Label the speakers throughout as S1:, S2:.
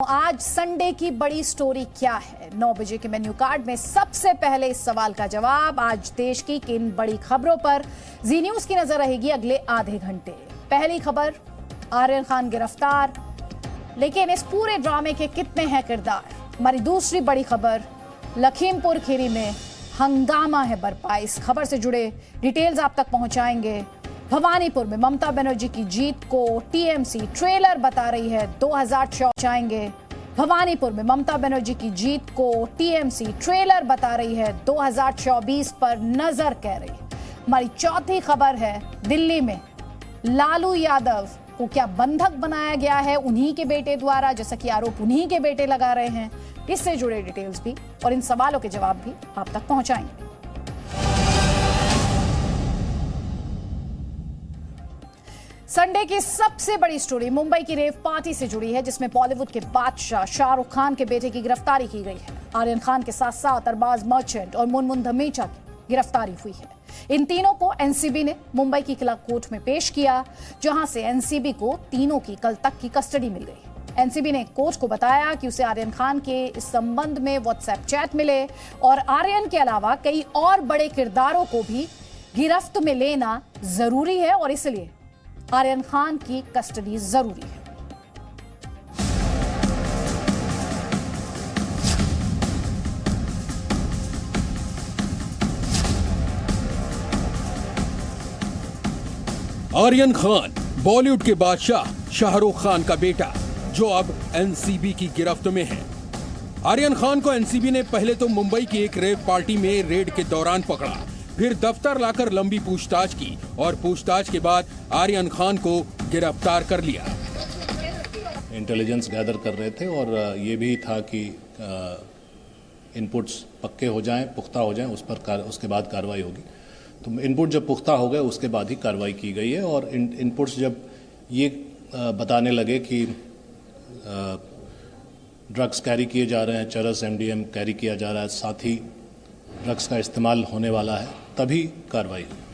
S1: आज संडे की बड़ी स्टोरी क्या है? 9 बजे के मेन्यू कार्ड में सबसे पहले इस सवाल का जवाब। आज देश की किन बड़ी खबरों पर जी न्यूज की नजर रहेगी अगले आधे घंटे। पहली खबर, आर्यन खान गिरफ्तार, लेकिन इस पूरे ड्रामे के कितने हैं किरदार? हमारी दूसरी बड़ी खबर, लखीमपुर खीरी में हंगामा है बरपा। इस खबर से जुड़े डिटेल्स आप तक पहुंचाएंगे। भवानीपुर में ममता बनर्जी की जीत को टीएमसी ट्रेलर बता रही है। 2024 जाएंगे। भवानीपुर में ममता बनर्जी की जीत को टीएमसी ट्रेलर बता रही है। 2024 पर नजर कह रही है। हमारी चौथी खबर है, दिल्ली में लालू यादव को क्या बंधक बनाया गया है उन्हीं के बेटे द्वारा, जैसा कि आरोप उन्हीं के बेटे लगा रहे हैं। इससे जुड़े डिटेल्स भी और इन सवालों के जवाब भी आप तक पहुंचाएंगे। संडे की सबसे बड़ी स्टोरी मुंबई की रेव पार्टी से जुड़ी है, जिसमें बॉलीवुड के बादशाह शाहरुख खान के बेटे की गिरफ्तारी की गई है। आर्यन खान के साथ साथ अरबाज मर्चेंट और मुनमुन धमेचा की गिरफ्तारी हुई है। इन तीनों को एनसीबी ने मुंबई की किला कोर्ट में पेश किया, जहां से एनसीबी को तीनों की कल तक की कस्टडी मिल गई। एनसीबी ने कोर्ट को बताया कि उसे आर्यन खान के इस संबंध में व्हाट्सएप चैट मिले और आर्यन के अलावा कई और बड़े किरदारों को भी गिरफ्त में लेना जरूरी है और इसलिए आर्यन खान की कस्टडी जरूरी है।
S2: आर्यन खान बॉलीवुड के बादशाह शाहरुख खान का बेटा, जो अब एनसीबी की गिरफ्त में है। आर्यन खान को एनसीबी ने पहले तो मुंबई की एक रेव पार्टी में रेड के दौरान पकड़ा, फिर दफ्तर लाकर लंबी पूछताछ की और पूछताछ के बाद आर्यन खान को गिरफ्तार कर लिया।
S3: इंटेलिजेंस गैदर कर रहे थे और ये भी था कि इनपुट्स पक्के हो जाएं, पुख्ता हो जाएं, उसके बाद कार्रवाई होगी। तो इनपुट जब पुख्ता हो गए उसके बाद ही कार्रवाई की गई है। और इनपुट्स जब ये बताने लगे कि ड्रग्स कैरी किए जा रहे हैं, चरस एमडीएम कैरी किया जा रहा है, साथ ही ड्रग्स का इस्तेमाल होने वाला है, तभी कार्रवाई हुई।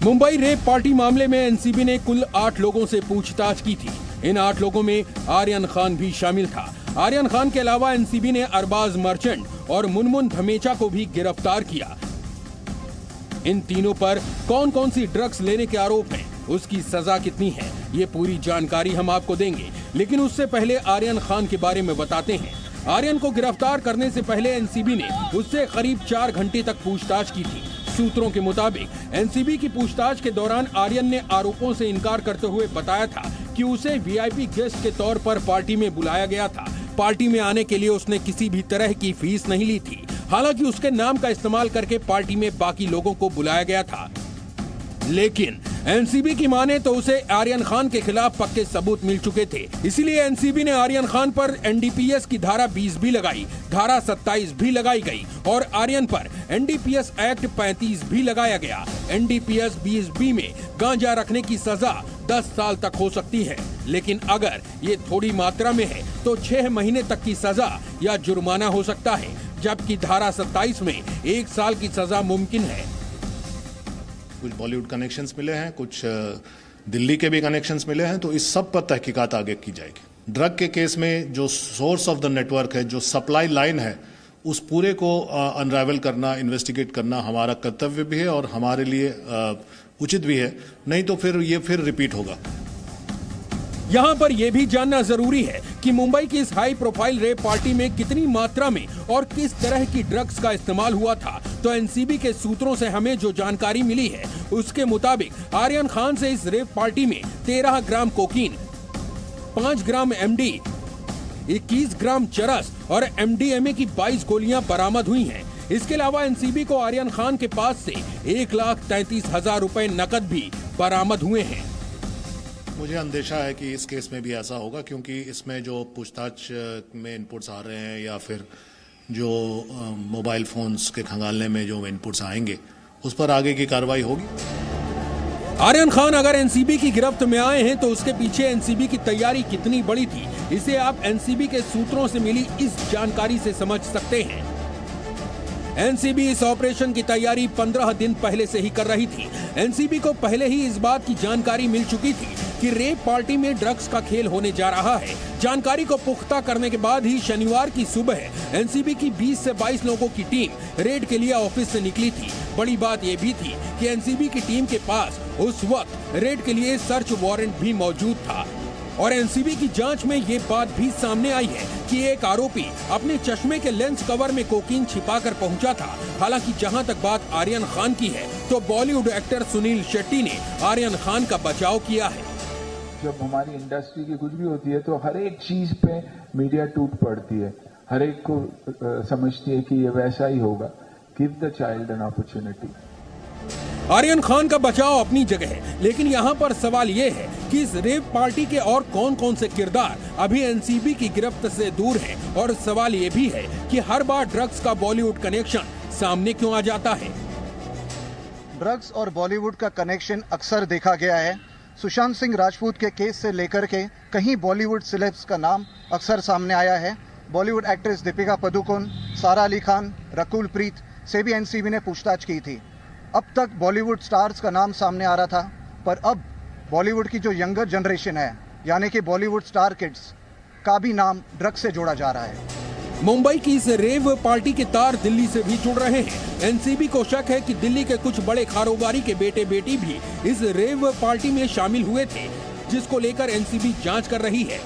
S2: मुंबई रेप पार्टी मामले में एनसीबी ने कुल 8 लोगों से पूछताछ की थी। इन 8 लोगों में आर्यन खान भी शामिल था। आर्यन खान के अलावा एनसीबी ने अरबाज मर्चेंट और मुनमुन धमेचा को भी गिरफ्तार किया। इन तीनों पर कौन कौन सी ड्रग्स लेने के आरोप हैं, उसकी सजा कितनी है, ये पूरी जानकारी हम आपको देंगे। लेकिन उससे पहले आर्यन खान के बारे में बताते हैं। आर्यन को गिरफ्तार करने से पहले एनसीबी ने उससे करीब 4 घंटे तक पूछताछ की थी। सूत्रों के मुताबिक एनसीबी की पूछताछ के दौरान आर्यन ने आरोपों से इनकार करते हुए बताया था कि उसे वीआईपी गेस्ट के तौर पर पार्टी में बुलाया गया था। पार्टी में आने के लिए उसने किसी भी तरह की फीस नहीं ली थी। हालांकि उसके नाम का इस्तेमाल करके पार्टी में बाकी लोगों को बुलाया गया था। लेकिन एनसीबी की माने तो उसे आर्यन खान के खिलाफ पक्के सबूत मिल चुके थे। इसीलिए एनसीबी ने आर्यन खान पर एनडीपीएस की धारा 20 भी लगाई, धारा 27 भी लगाई गई और आर्यन पर एनडीपीएस एक्ट 35 भी लगाया गया। एनडीपीएस 20B में गांजा रखने की सजा 10 साल तक हो सकती है, लेकिन अगर ये थोड़ी मात्रा में है तो 6 महीने तक की सजा या जुर्माना हो सकता है, जबकि धारा 27 में 1 साल की सजा मुमकिन है।
S3: कुछ बॉलीवुड कनेक्शंस मिले हैं, कुछ दिल्ली के भी कनेक्शंस मिले हैं, तो इस सब पर तहकीकात आगे की जाएगी। ड्रग के केस में जो सोर्स ऑफ द नेटवर्क है, जो सप्लाई लाइन है, उस पूरे को अनरावल करना, इन्वेस्टिगेट करना हमारा कर्तव्य भी है और हमारे लिए उचित भी है। नहीं तो फिर ये रिपीट होगा।
S2: यहाँ पर यह भी जानना जरूरी है कि मुंबई की इस हाई प्रोफाइल रेप पार्टी में कितनी मात्रा में और किस तरह की ड्रग्स का इस्तेमाल हुआ था। तो एनसीबी के सूत्रों से हमें जो जानकारी मिली है, उसके मुताबिक आर्यन खान से इस रेप पार्टी में 13 ग्राम कोकीन, 5 ग्राम एमडी, 21 ग्राम चरस और एमडीएमए की 22 गोलियां बरामद हुई हैं। इसके अलावा एनसीबी को आर्यन खान के पास से 1,33,000 रुपए नकद भी बरामद हुए हैं।
S3: मुझे अंदेशा है कि इस केस में भी ऐसा होगा, क्योंकि इसमें जो पूछताछ में इनपुट्स आ रहे हैं या फिर जो मोबाइल फोन्स के खंगालने में जो इनपुट्स आएंगे, उस पर आगे की कार्रवाई होगी।
S2: आर्यन खान अगर एनसीबी की गिरफ्त में आए हैं तो उसके पीछे एनसीबी की तैयारी कितनी बड़ी थी, इसे आप एनसीबी के सूत्रों से मिली इस जानकारी से समझ सकते हैं। एनसीबी इस ऑपरेशन की तैयारी 15 दिन पहले से ही कर रही थी। एनसीबी को पहले ही इस बात की जानकारी मिल चुकी थी कि रेव पार्टी में ड्रग्स का खेल होने जा रहा है। जानकारी को पुख्ता करने के बाद ही शनिवार की सुबह एनसीबी की 20 से 22 लोगों की टीम रेड के लिए ऑफिस से निकली थी। बड़ी बात यह भी थी कि एनसीबी की टीम के पास उस वक्त रेड के लिए सर्च वारंट भी मौजूद था और एनसीबी की जांच में ये बात भी सामने आई है कि एक आरोपी अपने चश्मे के लेंस कवर में कोकीन छिपाकर पहुंचा था। हालांकि जहां तक बात आर्यन खान की है तो बॉलीवुड एक्टर सुनील शेट्टी ने आर्यन खान का बचाव किया है।
S4: जब हमारी इंडस्ट्री की कुछ भी होती है तो हर एक चीज पे मीडिया टूट पड़ती है, हर एक को समझती है कि ये वैसा ही होगा। Give the child an opportunity.
S2: Aryan Khan का बचाव अपनी जगह है, लेकिन यहाँ पर सवाल ये है कि इस रेव पार्टी के और कौन कौन से किरदार अभी एनसीबी की गिरफ्त से दूर हैं और सवाल ये भी है कि हर बार ड्रग्स का बॉलीवुड कनेक्शन सामने क्यों आ जाता है।
S5: ड्रग्स और बॉलीवुड का कनेक्शन अक्सर देखा गया है। सुशांत सिंह राजपूत के केस से लेकर के कहीं बॉलीवुड सेलेब्स का नाम अक्सर सामने आया है। बॉलीवुड एक्ट्रेस दीपिका पादुकोण, सारा अली खान, रकुल प्रीत से भी एनसीबी ने पूछताछ की थी। अब तक बॉलीवुड स्टार्स का नाम सामने आ रहा था, पर अब बॉलीवुड की जो यंगर जनरेशन है, यानी कि बॉलीवुड स्टार किड्स का भी नाम ड्रग्स से जोड़ा जा रहा है।
S2: मुंबई की इस रेव पार्टी के तार दिल्ली से भी जुड़ रहे हैं। एनसीबी को शक है कि दिल्ली के कुछ बड़े कारोबारी के बेटे बेटी भी इस रेव पार्टी में शामिल हुए थे, जिसको लेकर एनसीबी जांच कर रही है।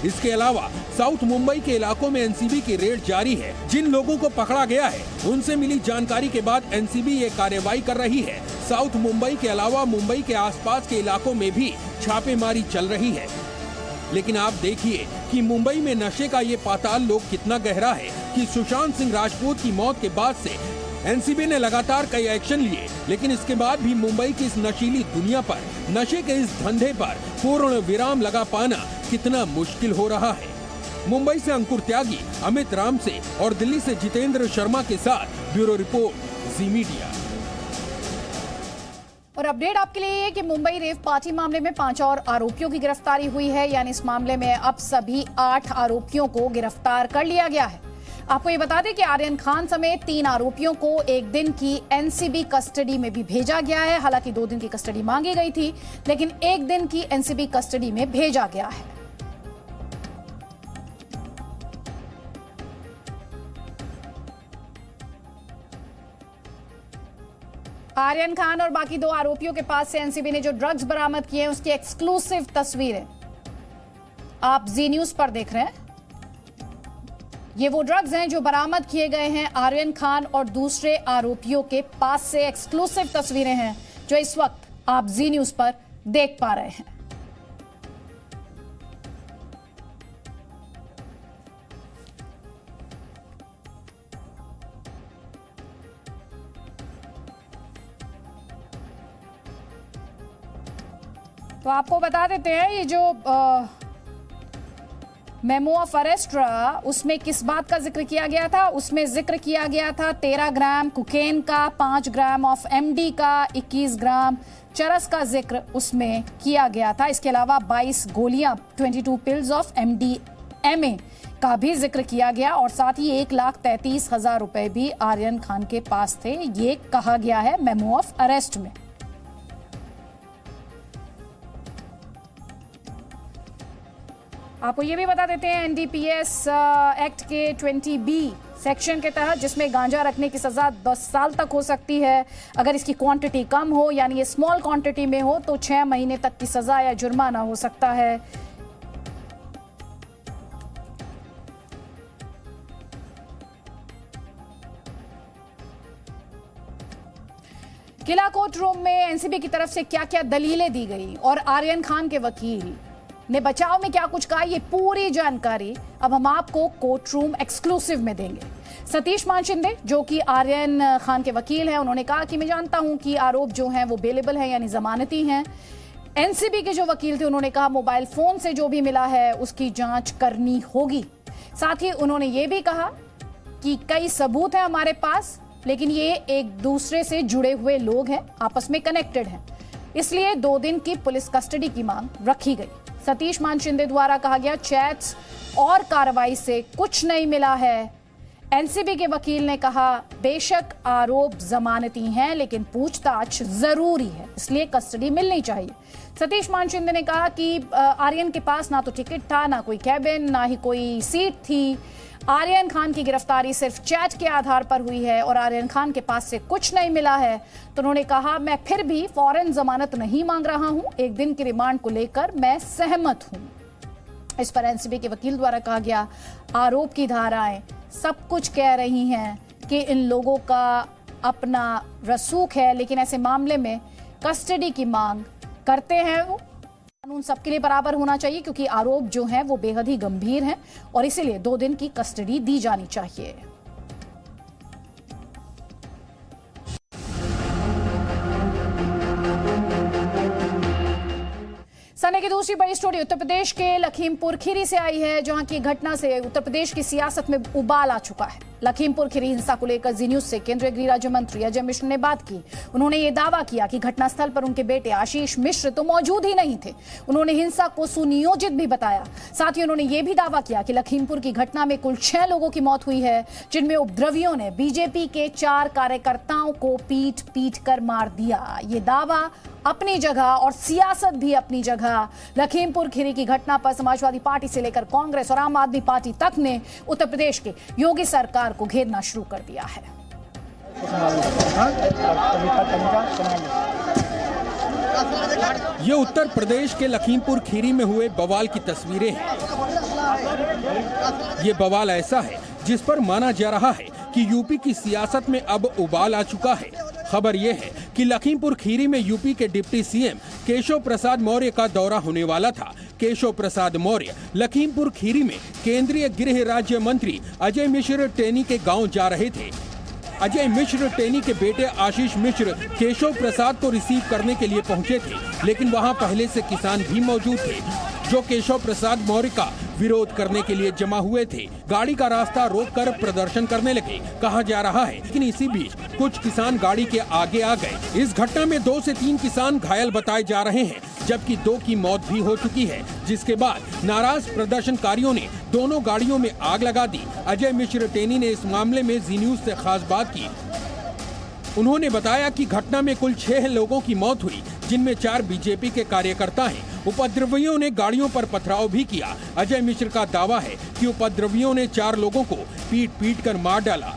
S2: इसके अलावा साउथ मुंबई के इलाकों में एनसीबी की रेड जारी है। जिन लोगों को पकड़ा गया है उनसे मिली जानकारी के बाद एनसीबी ये कार्रवाई कर रही है। साउथ मुंबई के अलावा मुंबई के आसपास के इलाकों में भी छापेमारी चल रही है। लेकिन आप देखिए कि मुंबई में नशे का ये पाताल लोग कितना गहरा है कि सुशांत सिंह राजपूत की मौत के बाद से एनसीबी ने लगातार कई एक्शन लिए, लेकिन इसके बाद भी मुंबई की इस नशीली दुनिया पर, नशे के इस धंधे पर पूर्ण विराम लगा पाना कितना मुश्किल हो रहा है। मुंबई से अंकुर त्यागी, अमित राम से और दिल्ली से जितेंद्र शर्मा के साथ ब्यूरो रिपोर्ट, जी मीडिया।
S1: और अपडेट आपके लिए है कि मुंबई रेव पार्टी मामले में 5 और आरोपियों की गिरफ्तारी हुई है, यानी इस मामले में अब सभी 8 आरोपियों को गिरफ्तार कर लिया गया है। आपको ये बता दें कि आर्यन खान समेत 3 आरोपियों को 1 दिन की एनसीबी कस्टडी में भी भेजा गया है। हालांकि 2 दिन की कस्टडी मांगी गई थी, लेकिन 1 दिन की एनसीबी कस्टडी में भेजा गया है। आर्यन खान और बाकी 2 आरोपियों के पास से एनसीबी ने जो ड्रग्स बरामद किए हैं उसकी एक्सक्लूसिव तस्वीरें आप जी न्यूज पर देख रहे हैं। ये वो ड्रग्स हैं जो बरामद किए गए हैं आर्यन खान और दूसरे आरोपियों के पास से। एक्सक्लूसिव तस्वीरें हैं जो इस वक्त आप जी न्यूज पर देख पा रहे हैं। तो आपको बता देते हैं ये जो मेमो ऑफ अरेस्ट रहा उसमें किस बात का जिक्र किया गया था। उसमें जिक्र किया गया था 13 ग्राम कोकेन का, 5 ग्राम ऑफ एमडी का, 21 ग्राम चरस का जिक्र उसमें किया गया था। इसके अलावा 22 गोलियां 22 पिल्स ऑफ एमडीएमए का भी जिक्र किया गया और साथ ही 1,33,000 रुपए भी आर्यन खान के पास थे, ये कहा गया है मेमो ऑफ अरेस्ट में। आपको ये भी बता देते हैं एनडीपीएस एक्ट के 20B सेक्शन के तहत, जिसमें गांजा रखने की सजा 10 साल तक हो सकती है। अगर इसकी क्वांटिटी कम हो यानी ये स्मॉल क्वांटिटी में हो तो 6 महीने तक की सजा या जुर्माना हो सकता है। किला कोर्ट रूम में एनसीबी की तरफ से क्या क्या दलीलें दी गई और आर्यन खान के वकील ने बचाव में क्या कुछ कहा, ये पूरी जानकारी अब हम आपको कोर्ट रूम एक्सक्लूसिव में देंगे। सतीश मान शिंदे जो कि आर्यन खान के वकील हैं, उन्होंने कहा कि मैं जानता हूं कि आरोप जो हैं वो बेलेबल हैं यानी जमानती हैं। एनसीबी के जो वकील थे उन्होंने कहा मोबाइल फोन से जो भी मिला है उसकी जांच करनी होगी। साथ ही उन्होंने ये भी कहा कि कई सबूत हैं हमारे पास, लेकिन ये एक दूसरे से जुड़े हुए लोग हैं, आपस में कनेक्टेड हैं, इसलिए 2 दिन की पुलिस कस्टडी की मांग रखी गई। सतीश मान शिंदे द्वारा कहा गया चैट्स और कार्रवाई से कुछ नहीं मिला है। एनसीबी के वकील ने कहा, बेशक आरोप जमानती हैं, लेकिन पूछताछ जरूरी है, इसलिए कस्टडी मिलनी चाहिए। सतीश मान शिंदे ने कहा कि आर्यन के पास ना तो टिकट था, ना कोई कैबिन, ना ही कोई सीट थी। आर्यन खान की गिरफ्तारी सिर्फ चैट के आधार पर हुई है और आर्यन खान के पास से कुछ नहीं मिला है। तो उन्होंने कहा, मैं फिर भी फौरन जमानत नहीं मांग रहा हूं, एक दिन की रिमांड को लेकर मैं सहमत हूं। इस पर एनसीबी के वकील द्वारा कहा गया, आरोप की धाराएं सब कुछ कह रही हैं कि इन लोगों का अपना रसूख है, लेकिन ऐसे मामले में कस्टडी की मांग करते हैं। वो कानून सबके लिए बराबर होना चाहिए, क्योंकि आरोप जो हैं वो बेहद ही गंभीर हैं और इसीलिए 2 दिन की कस्टडी दी जानी चाहिए। सने की दूसरी बड़ी स्टोरी उत्तर प्रदेश के लखीमपुर खीरी से आई है, जहां की घटना से उत्तर प्रदेश की सियासत में उबाल आ चुका है। लखीमपुर खीरी हिंसा को लेकर जी न्यूज से केंद्रीय गृह राज्य मंत्री अजय मिश्र ने बात की। उन्होंने ये दावा किया कि घटनास्थल पर उनके बेटे आशीष मिश्र तो मौजूद ही नहीं थे। उन्होंने हिंसा को सुनियोजित भी बताया। साथ ही उन्होंने ये भी दावा किया कि लखीमपुर की घटना में कुल 6 लोगों की मौत हुई है, जिनमें उपद्रवियों ने बीजेपी के 4 कार्यकर्ताओं को पीट पीट कर मार दिया। ये दावा अपनी जगह और सियासत भी अपनी जगह। लखीमपुर खीरी की घटना पर समाजवादी पार्टी से लेकर कांग्रेस और आम आदमी पार्टी तक ने उत्तर प्रदेश के योगी सरकार को घेरना शुरू कर दिया है।
S2: ये उत्तर प्रदेश के लखीमपुर खीरी में हुए बवाल की तस्वीरें हैं। ये बवाल ऐसा है जिस पर माना जा रहा है कि यूपी की सियासत में अब उबाल आ चुका है। खबर यह है कि लखीमपुर खीरी में यूपी के डिप्टी सीएम केशव प्रसाद मौर्य का दौरा होने वाला था। केशव प्रसाद मौर्य लखीमपुर खीरी में केंद्रीय गृह राज्य मंत्री अजय मिश्र टेनी के गांव जा रहे थे। अजय मिश्र टेनी के बेटे आशीष मिश्र केशव प्रसाद को रिसीव करने के लिए पहुंचे थे, लेकिन वहां पहले से किसान भी मौजूद थे जो केशव प्रसाद मौर्य का विरोध करने के लिए जमा हुए थे। गाड़ी का रास्ता रोककर प्रदर्शन करने लगे, कहा जा रहा है। लेकिन इसी बीच कुछ किसान गाड़ी के आगे आ गए। इस घटना में 2 से 3 किसान घायल बताए जा रहे हैं, जबकि 2 की मौत भी हो चुकी है। जिसके बाद नाराज प्रदर्शनकारियों ने दोनों गाड़ियों में आग लगा दी। अजय मिश्र टेनी ने इस मामले में जी न्यूज से खास बात की। उन्होंने बताया कि घटना में कुल 6 लोगों की मौत हुई, जिनमें 4 बीजेपी के कार्यकर्ता हैं। उपद्रवियों ने गाड़ियों पर पथराव भी किया। अजय मिश्र का दावा है कि उपद्रवियों ने 4 लोगों को पीट पीट कर मार डाला।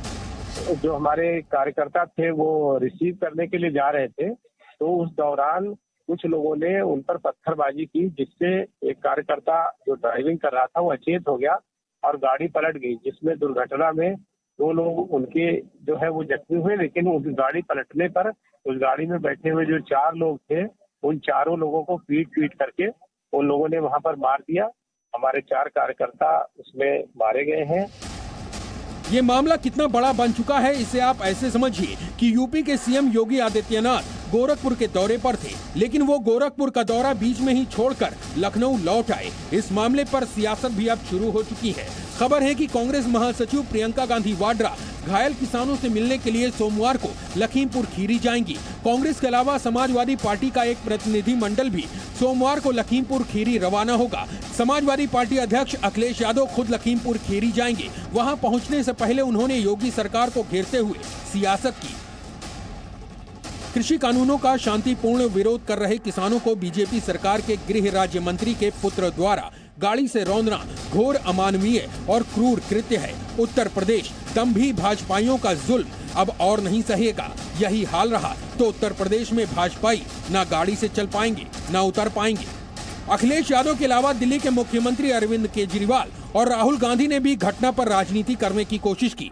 S6: जो हमारे कार्यकर्ता थे वो रिसीव करने के लिए जा रहे थे, तो उस दौरान कुछ लोगों ने उन पर पत्थरबाजी की, जिससे एक कार्यकर्ता जो ड्राइविंग कर रहा था वो अचेत हो गया और गाड़ी पलट गई, जिसमें दुर्घटना में 2 लोग उनके जो है वो जख्मी हुए। लेकिन उस गाड़ी पलटने पर उस गाड़ी में बैठे हुए जो 4 लोग थे, उन 4 लोगों को पीट पीट करके उन लोगों ने वहां पर मार दिया। हमारे 4 कार्यकर्ता उसमें मारे गए हैं।
S2: ये मामला कितना बड़ा बन चुका है, इसे आप ऐसे समझिए कि यूपी के सीएम योगी आदित्यनाथ गोरखपुर के दौरे पर थे, लेकिन वो गोरखपुर का दौरा बीच में ही छोड़कर लखनऊ लौट आए। इस मामले पर सियासत भी अब शुरू हो चुकी है। खबर है कि कांग्रेस महासचिव प्रियंका गांधी वाड्रा घायल किसानों से मिलने के लिए सोमवार को लखीमपुर खीरी जाएंगी। कांग्रेस के अलावा समाजवादी पार्टी का एक प्रतिनिधि मंडल भी सोमवार को लखीमपुर खीरी रवाना होगा। समाजवादी पार्टी अध्यक्ष अखिलेश यादव खुद लखीमपुर खीरी जाएंगे। वहां पहुंचने से पहले उन्होंने योगी सरकार को घेरते हुए सियासत की। कृषि कानूनों का शांतिपूर्ण विरोध कर रहे किसानों को बीजेपी सरकार के गृह राज्य मंत्री के पुत्र द्वारा गाड़ी से रौंदना घोर अमानवीय और क्रूर कृत्य है। उत्तर प्रदेश दम्भी भाजपाइयों का जुल्म अब और नहीं सहेगा। यही हाल रहा तो उत्तर प्रदेश में भाजपाई ना गाड़ी से चल पाएंगे ना उतर पाएंगे। अखिलेश यादव के अलावा दिल्ली के मुख्यमंत्री अरविंद केजरीवाल और राहुल गांधी ने भी घटना पर राजनीति करने की कोशिश की।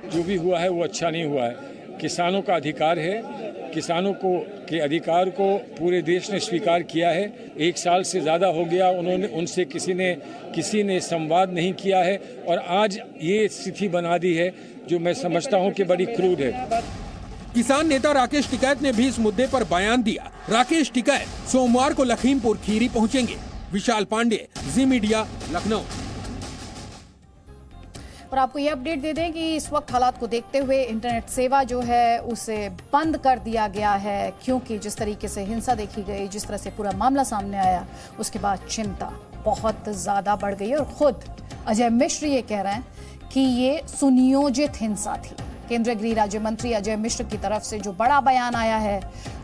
S7: जो भी हुआ है वो अच्छा नहीं हुआ है। किसानों का अधिकार है, किसानों को के अधिकार को पूरे देश ने स्वीकार किया है। 1 साल से ज़्यादा हो गया उनसे किसी ने संवाद नहीं किया है और आज ये स्थिति बना दी है जो मैं समझता हूँ कि बड़ी क्रूर है।
S2: किसान नेता राकेश टिकैत ने भी इस मुद्दे पर बयान दिया। राकेश टिकैत सोमवार को लखीमपुर खीरी पहुंचेंगे। विशाल पांडे, जी मीडिया, लखनऊ।
S1: और आपको ये अपडेट दे दें कि इस वक्त हालात को देखते हुए इंटरनेट सेवा जो है उसे बंद कर दिया गया है, क्योंकि जिस तरीके से हिंसा देखी गई, जिस तरह से पूरा मामला सामने आया, उसके बाद चिंता बहुत ज़्यादा बढ़ गई। और खुद अजय मिश्र ये कह रहे हैं कि ये सुनियोजित हिंसा थी। केंद्रीय गृह राज्य मंत्री अजय मिश्र की तरफ से जो बड़ा बयान आया है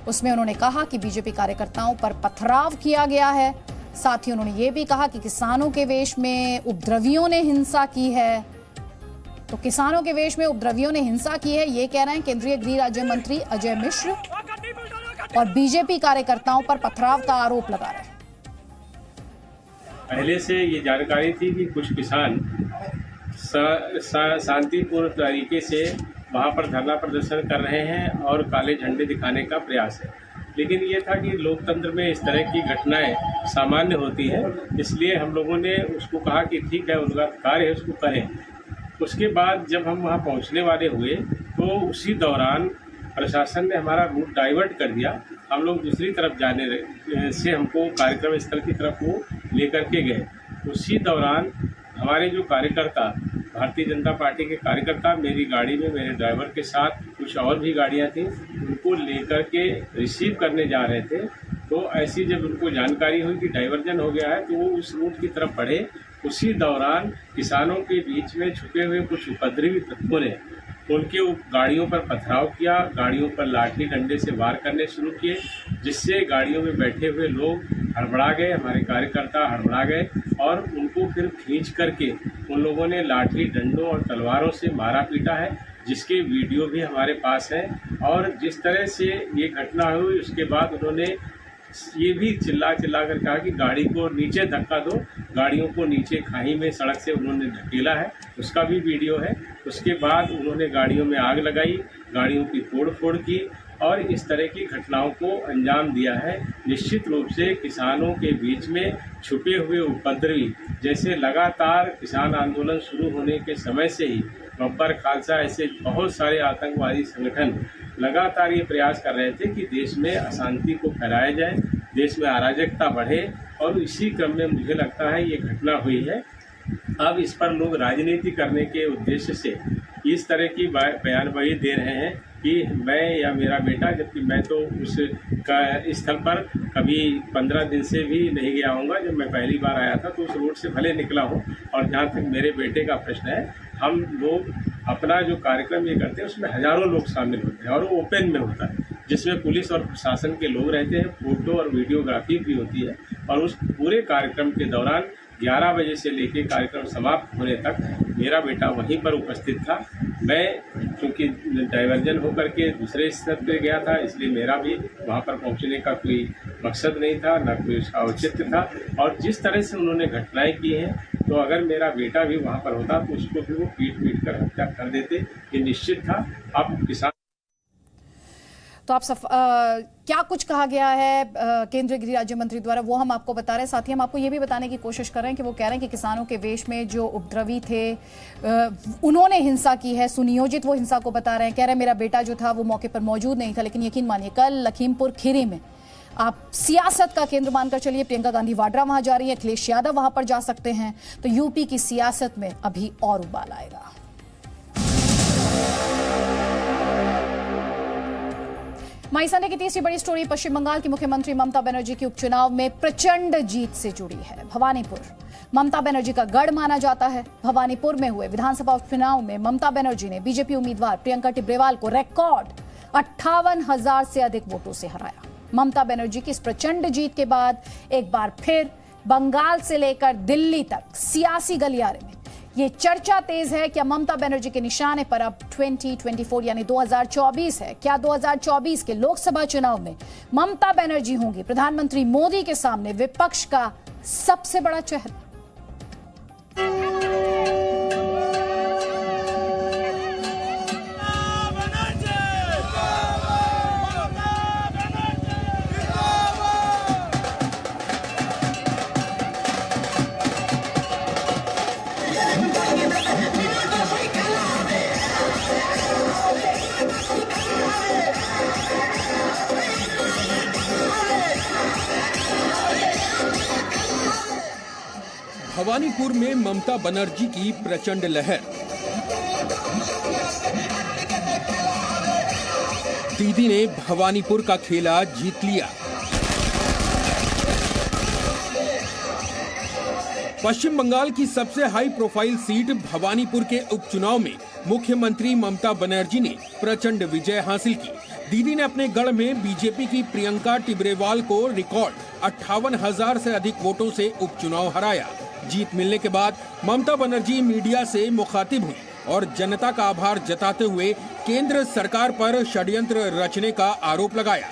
S1: उसमें उन्होंने कहा कि बीजेपी कार्यकर्ताओं पर पथराव किया गया है। साथ ही उन्होंने ये भी कहा कि किसानों के वेश में उपद्रवियों ने हिंसा की है। तो किसानों के वेश में उपद्रवियों ने हिंसा की है, ये कह रहे हैं केंद्रीय गृह राज्य मंत्री अजय मिश्र, और बीजेपी कार्यकर्ताओं पर पथराव का आरोप लगा रहे हैं।
S8: पहले से ये जानकारी थी कि कुछ किसान शांतिपूर्ण तरीके से वहाँ पर धरना प्रदर्शन कर रहे हैं और काले झंडे दिखाने का प्रयास है, लेकिन ये था कि लोकतंत्र में इस तरह की घटनाएं सामान्य होती हैं, इसलिए हम लोगों ने उसको कहा कि ठीक है, उनका कार्य है, उसको करें। उसके बाद जब हम वहाँ पहुँचने वाले हुए तो उसी दौरान प्रशासन ने हमारा रूट डाइवर्ट कर दिया। हम लोग दूसरी तरफ जाने से हमको कार्यक्रम स्थल की तरफ वो लेकर के गए। उसी दौरान हमारे जो कार्यकर्ता, भारतीय जनता पार्टी के कार्यकर्ता, मेरी गाड़ी में मेरे ड्राइवर के साथ कुछ और भी गाड़ियां थीं, उनको लेकर के रिसीव करने जा रहे थे। तो ऐसी जब उनको जानकारी हुई कि डाइवर्जन हो गया है तो वो उस रूट की तरफ बढ़े। उसी दौरान किसानों के बीच में छुपे हुए कुछ उपद्रवी तत्वों ने उनके गाड़ियों पर पथराव किया, गाड़ियों पर लाठी डंडे से वार करने शुरू किए, जिससे गाड़ियों में बैठे हुए लोग हड़बड़ा गए, हमारे कार्यकर्ता हड़बड़ा गए और उनको फिर खींच करके उन लोगों ने लाठी डंडों और तलवारों से मारा पीटा है, जिसके वीडियो भी हमारे पास है। और जिस तरह से ये घटना हुई उसके बाद उन्होंने ये भी चिल्ला कर कहा कि गाड़ी को नीचे धक्का दो, गाड़ियों को नीचे खाई में सड़क से उन्होंने धकेला है, उसका भी वीडियो है। उसके बाद उन्होंने गाड़ियों में आग लगाई, गाड़ियों की तोड़ फोड़ की और इस तरह की घटनाओं को अंजाम दिया है। निश्चित रूप से किसानों के बीच में छुपे हुए उपद्रवी, जैसे लगातार किसान आंदोलन शुरू होने के समय से ही बब्बर खालसा ऐसे बहुत सारे आतंकवादी संगठन लगातार ये प्रयास कर रहे थे कि देश में अशांति को फैलाया जाए, देश में अराजकता बढ़े, और इसी क्रम में मुझे लगता है ये घटना हुई है। अब इस पर लोग राजनीति करने के उद्देश्य से इस तरह की बयानबाजी दे रहे हैं कि मैं या मेरा बेटा, जबकि मैं तो उस स्थल पर कभी 15 दिन से भी नहीं गया हूँगा। जब मैं पहली बार आया था तो उस रोड से भले निकला हूँ। और जहाँ तक मेरे बेटे का प्रश्न है, हम लोग अपना जो कार्यक्रम ये करते हैं उसमें हज़ारों लोग शामिल होते हैं और वो ओपन में होता है, जिसमें पुलिस और प्रशासन के लोग रहते हैं, फोटो और वीडियोग्राफी भी होती है। और उस पूरे कार्यक्रम के दौरान 11 बजे से लेकर कार्यक्रम समाप्त होने तक मेरा बेटा वहीं पर उपस्थित था। मैं क्योंकि डाइवर्जन होकर के दूसरे स्तर पर गया था, इसलिए मेरा भी वहाँ पर पहुँचने का कोई मकसद नहीं था, न कोई उसका औचित्य था। और जिस तरह से उन्होंने घटनाएं की हैं, तो अगर मेरा बेटा भी वहाँ पर होता तो उसको भी वो पीट कर हत्या कर देते, ये निश्चित था। अब किसान
S1: तो आप क्या कुछ कहा गया है केंद्रीय गृह राज्य मंत्री द्वारा, वो हम आपको बता रहे हैं। साथ ही हम आपको ये भी बताने की कोशिश कर रहे हैं कि वो कह रहे हैं कि किसानों के वेश में जो उपद्रवी थे उन्होंने हिंसा की है, सुनियोजित वो हिंसा को बता रहे हैं। कह रहे हैं मेरा बेटा जो था वो मौके पर मौजूद नहीं था, लेकिन यकीन मानिए कल लखीमपुर खीरी में आप सियासत का केंद्र मानकर चलिए, प्रियंका गांधी वाड्रा वहां जा रही है, अखिलेश यादव वहां पर जा सकते हैं, तो यूपी की सियासत में अभी और उबाल आएगा। माई संडे की तीसरी बड़ी स्टोरी पश्चिम बंगाल की मुख्यमंत्री ममता बनर्जी की उपचुनाव में प्रचंड जीत से जुड़ी है। भवानीपुर ममता बनर्जी का गढ़ माना जाता है। भवानीपुर में हुए विधानसभा उपचुनाव में ममता बनर्जी ने बीजेपी उम्मीदवार प्रियंका टिब्रेवाल को रिकॉर्ड 58,000 से अधिक वोटों से हराया। ममता बनर्जी की इस प्रचंड जीत के बाद एक बार फिर बंगाल से लेकर दिल्ली तक सियासी गलियारे में ये चर्चा तेज है कि ममता बनर्जी के निशाने पर अब 2024 यानी 2024 है। क्या 2024 के लोकसभा चुनाव में ममता बनर्जी होंगी प्रधानमंत्री मोदी के सामने विपक्ष का सबसे बड़ा चेहरा?
S2: भवानीपुर में ममता बनर्जी की प्रचंड लहर। दीदी ने भवानीपुर का खेला जीत लिया। पश्चिम बंगाल की सबसे हाई प्रोफाइल सीट भवानीपुर के उपचुनाव में मुख्यमंत्री ममता बनर्जी ने प्रचंड विजय हासिल की। दीदी ने अपने गढ़ में बीजेपी की प्रियंका टिब्रेवाल को रिकॉर्ड 58,000 से अधिक वोटों से उपचुनाव हराया। जीत मिलने के बाद ममता बनर्जी मीडिया से मुखातिब हुई और जनता का आभार जताते हुए केंद्र सरकार पर षड्यंत्र रचने का आरोप लगाया।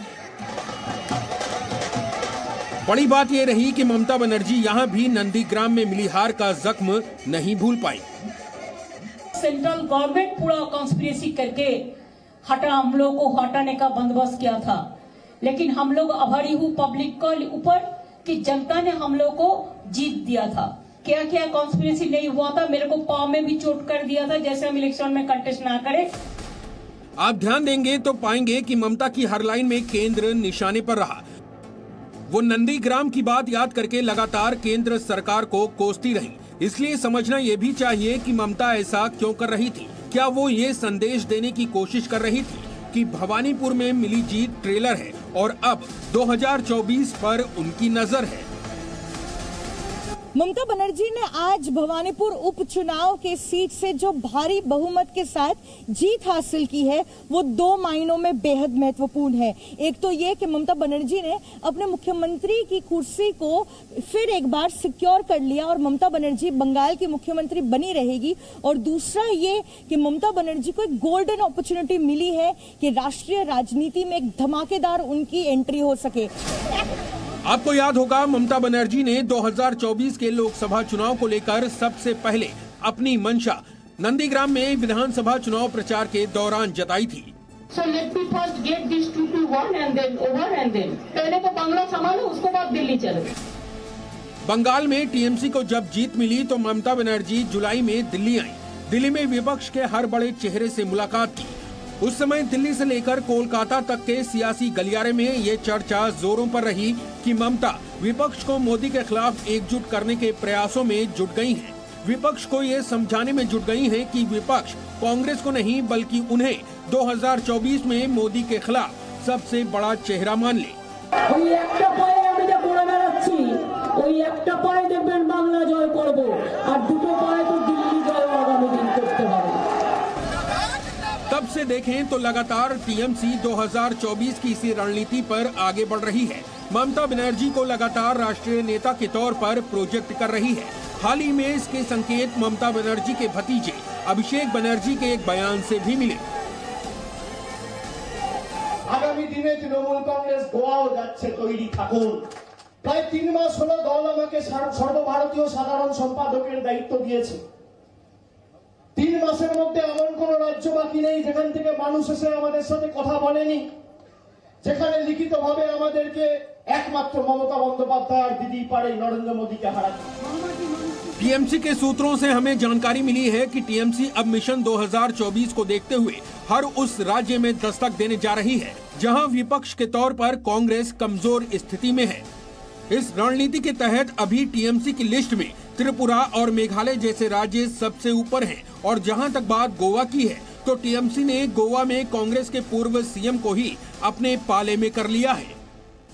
S2: बड़ी बात यह रही कि ममता बनर्जी यहां भी नंदीग्राम में मिली हार का जख्म नहीं भूल पाई।
S9: सेंट्रल गवर्नमेंट पूरा कॉन्स्पिरेसी करके हम लोग को हटाने का बंदोबस्त किया था, लेकिन हम लोग आभारी हूँ पब्लिक के ऊपर कि जनता ने हम लोग को जीत दिया था। क्या क्या कॉन्स्पिरेसी नहीं हुआ था, मेरे को पाँव में भी चोट कर दिया था जैसे हम इलेक्शन में कंटेस्ट ना करें।
S2: आप ध्यान देंगे तो पाएंगे कि ममता की हर लाइन में केंद्र निशाने पर रहा। वो नंदीग्राम की बात याद करके लगातार केंद्र सरकार को कोसती रही। इसलिए समझना ये भी चाहिए कि ममता ऐसा क्यों कर रही थी। क्या वो ये संदेश देने की कोशिश कर रही थी कि भवानीपुर में मिली जीत ट्रेलर है और अब 2024 पर उनकी नजर है।
S10: ममता बनर्जी ने आज भवानीपुर उपचुनाव के सीट से जो भारी बहुमत के साथ जीत हासिल की है वो दो मायनों में बेहद महत्वपूर्ण है। एक तो ये कि ममता बनर्जी ने अपने मुख्यमंत्री की कुर्सी को फिर एक बार सिक्योर कर लिया और ममता बनर्जी बंगाल की मुख्यमंत्री बनी रहेगी। और दूसरा ये कि ममता बनर्जी को एक गोल्डन अपॉर्चुनिटी मिली है कि राष्ट्रीय राजनीति में एक धमाकेदार उनकी एंट्री हो सके।
S2: आपको याद होगा दममता बनर्जी ने 2024 के लोकसभा चुनाव को लेकर सबसे पहले अपनी मंशा नंदीग्राम में विधानसभा चुनाव प्रचार के दौरान जताई थी।
S9: So let me first get this 2-1 and then over and then पहले तो बांग्ला संभालो उसके बाद दिल्ली चले।
S2: बंगाल में टीएमसी को जब जीत मिली तो ममता बनर्जी जुलाई में दिल्ली आई। दिल्ली में विपक्ष के हर बड़े चेहरे से मुलाकात की। उस समय दिल्ली से लेकर कोलकाता तक के सियासी गलियारे में ये चर्चा जोरों पर रही कि ममता विपक्ष को मोदी के खिलाफ एकजुट करने के प्रयासों में जुट गई हैं। विपक्ष को ये समझाने में जुट गई हैं कि विपक्ष कांग्रेस को नहीं बल्कि उन्हें 2024 में मोदी के खिलाफ सबसे बड़ा चेहरा मान ले। तब से देखें तो लगातार टीएमसी 2024 की इसी रणनीति पर आगे बढ़ रही है। ममता बनर्जी को लगातार राष्ट्रीय नेता के तौर पर प्रोजेक्ट कर रही है। हाल ही में इसके संकेत ममता बनर्जी के भतीजे अभिषेक बनर्जी के एक बयान से भी मिले।
S11: आगामी दिने तृणमूल कांग्रेस गोवाओ যাচ্ছে তৈরি থাকুন। প্রায় 3 মাস হলো দল আমাকে সর্বভারতীয় সাধারণ সম্পাদকের দায়িত্ব দিয়েছে। 3 মাসের মধ্যে এমন কোন রাজ্য বাকি নেই যেখান থেকে মানুষ এসে আমাদের সাথে কথা বলেনি, যেখানে লিখিতভাবে আমাদেরকে একমাত্র মমতা বন্দ্যোপাধ্যায় আর দিদি পারে নরেন্দ্র মোদীকে হারাতে।
S2: टीएमसी के सूत्रों से हमें जानकारी मिली है कि टीएमसी अब मिशन 2024 को देखते हुए हर उस राज्य में दस्तक देने जा रही है जहां विपक्ष के तौर पर कांग्रेस कमजोर स्थिति में है। इस रणनीति के तहत अभी टीएमसी की लिस्ट में त्रिपुरा और मेघालय जैसे राज्य सबसे ऊपर हैं और जहां तक बात गोवा की है तो टीएमसी ने गोवा में कांग्रेस के पूर्व सीएम को ही अपने पाले में कर लिया है।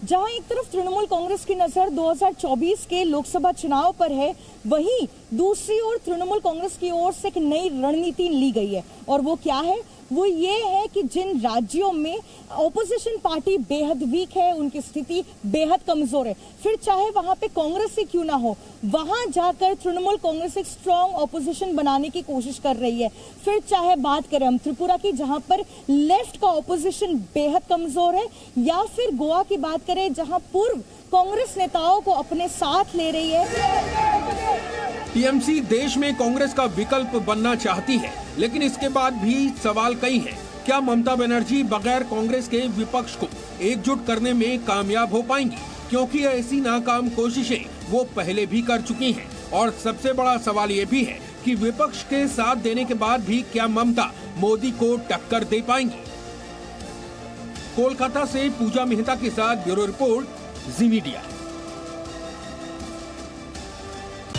S10: जहां एक तरफ तृणमूल कांग्रेस की नजर 2024 के लोकसभा चुनाव पर है, वहीं दूसरी ओर तृणमूल कांग्रेस की ओर से एक नई रणनीति ली गई है और वो क्या है? वो ये है कि जिन राज्यों में ऑपोजिशन पार्टी बेहद वीक है, उनकी स्थिति बेहद कमजोर है, फिर चाहे वहां पे कांग्रेस ही क्यों ना हो, वहां जाकर तृणमूल कांग्रेस एक स्ट्रांग ऑपोजिशन बनाने की कोशिश कर रही है। फिर चाहे बात करें हम त्रिपुरा की जहां पर लेफ्ट का ऑपोजिशन बेहद कमजोर है, या फिर गोवा की बात करें जहां पूर्व कांग्रेस नेताओं को अपने साथ ले रही है।
S2: टीएमसी देश में कांग्रेस का विकल्प बनना चाहती है, लेकिन इसके बाद भी सवाल कई हैं। क्या ममता बनर्जी बगैर कांग्रेस के विपक्ष को एकजुट करने में कामयाब हो पाएंगी? क्योंकि ऐसी नाकाम कोशिशें वो पहले भी कर चुकी हैं। और सबसे बड़ा सवाल ये भी है कि विपक्ष के साथ देने के बाद भी क्या ममता मोदी को टक्कर दे पाएंगी? कोलकाता से पूजा मेहता के साथ bureau report, ji media.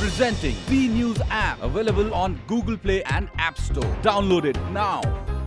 S12: Presenting B News app, available on Google Play and App Store. Download it now.